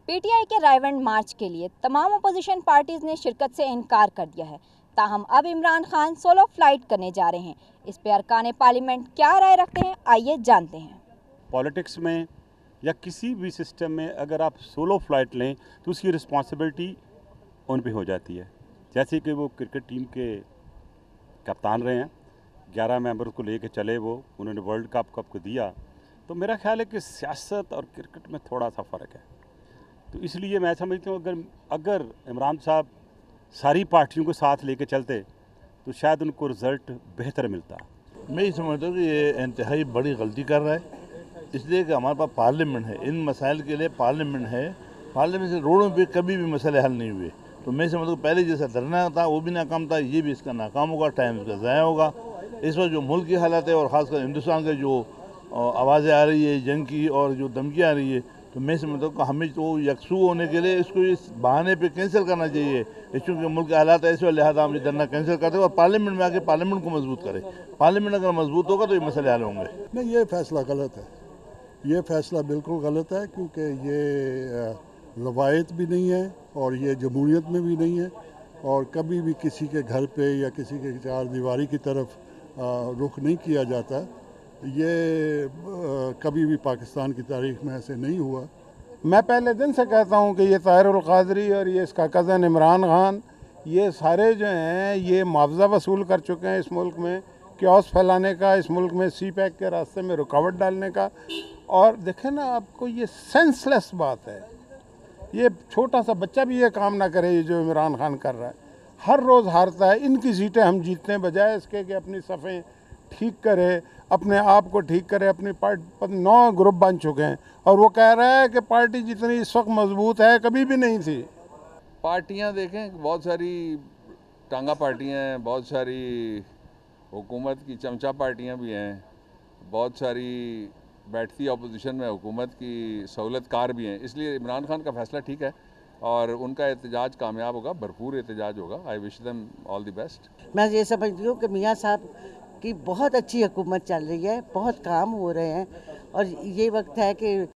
PTI के रायवंड मार्च के लिए तमाम अपोजिशन पार्टीज ने शिरकत से इनकार कर दिया है। ताहम अब इमरान खान सोलो फ्लाइट करने जा रहे हैं। इस पर अरकान पार्लियामेंट क्या राय रखते हैं, आइए जानते हैं। पॉलिटिक्स में या किसी भी सिस्टम में अगर आप सोलो फ्लाइट लें तो उसकी रिस्पॉन्सिबिलिटी उन पे हो जाती है। जैसे कि वो क्रिकेट टीम के कप्तान रहे हैं, 11 मेंबर को लेके चले, वो उन्होंने वर्ल्ड कप को दिया। तो मेरा ख्याल है कि सियासत और क्रिकेट में थोड़ा सा फ़र्क है। तो इसलिए मैं समझता हूँ अगर इमरान साहब सारी पार्टियों को साथ लेके चलते तो शायद उनको रिज़ल्ट बेहतर मिलता। मैं ये समझता हूँ कि ये इंतहाई बड़ी गलती कर रहा है, इसलिए कि हमारे पास पार्लियामेंट है। इन मसाइल के लिए पार्लियामेंट है। पार्लियामेंट से रोडों पे कभी भी मसले हल नहीं हुए। तो मैं समझता हूँ पहले जैसा धरना था वो भी नाकाम था, ये भी इसका नाकाम होगा, टाइम इसका ज़ाया होगा। इस वक्त जो मुल्क की हालत है और ख़ासकर हिंदुस्तान के जो आवाज़ें आ रही है जंग की और जो धमकियाँ आ रही है, तो मैं समझता हूँ कि हमें तो यकसू होने के लिए इसको इस बहाने पे कैंसिल करना चाहिए। क्योंकि मुल्क के हालात ऐसे, लिहाजा हम ये धरना कैंसिल करते हैं और पार्लियामेंट में आके पार्लियामेंट को मजबूत करें। पार्लियामेंट अगर मजबूत होगा तो ये मसले हल होंगे। नहीं, ये फैसला गलत है। ये फैसला बिल्कुल गलत है, क्योंकि ये रवायत भी नहीं है और ये जमहूरियत में भी नहीं है। और कभी भी किसी के घर पे या किसी के चार दीवारी की तरफ रुख नहीं किया जाता। ये कभी भी पाकिस्तान की तारीख में ऐसे नहीं हुआ। मैं पहले दिन से कहता हूँ कि ये ताहिरुल क़ादरी और ये इसका कज़न इमरान खान, ये सारे जो हैं ये मुआवजा वसूल कर चुके हैं इस मुल्क में क्योस फैलाने का, इस मुल्क में सी पैक के रास्ते में रुकावट डालने का। और देखें ना, आपको ये सेंसलेस बात है। ये छोटा सा बच्चा भी ये काम ना करे, ये जो इमरान खान कर रहा है। हर रोज़ हारता है। इनकी सीटें हम जीतते हैं, बजाय इसके कि अपनी सफ़ें ठीक करे, अपने आप को ठीक करे। अपनी पार्टी 9 ग्रुप बन चुके हैं और वो कह रहा है कि पार्टी जितनी इस वक्त मजबूत है कभी भी नहीं थी। पार्टियां देखें, बहुत सारी टांगा पार्टियां हैं, बहुत सारी हुकूमत की चमचा पार्टियां भी हैं, बहुत सारी बैठती अपोजिशन में हुकूमत की सहूलतकार भी हैं। इसलिए इमरान खान का फैसला ठीक है और उनका एहतजाज कामयाब होगा, भरपूर एहतजाज होगा। I wish them all the best. मैं ये समझती हूँ कि मियाँ साहब की बहुत अच्छी हुकूमत चल रही है, बहुत काम हो रहे हैं और ये वक्त है कि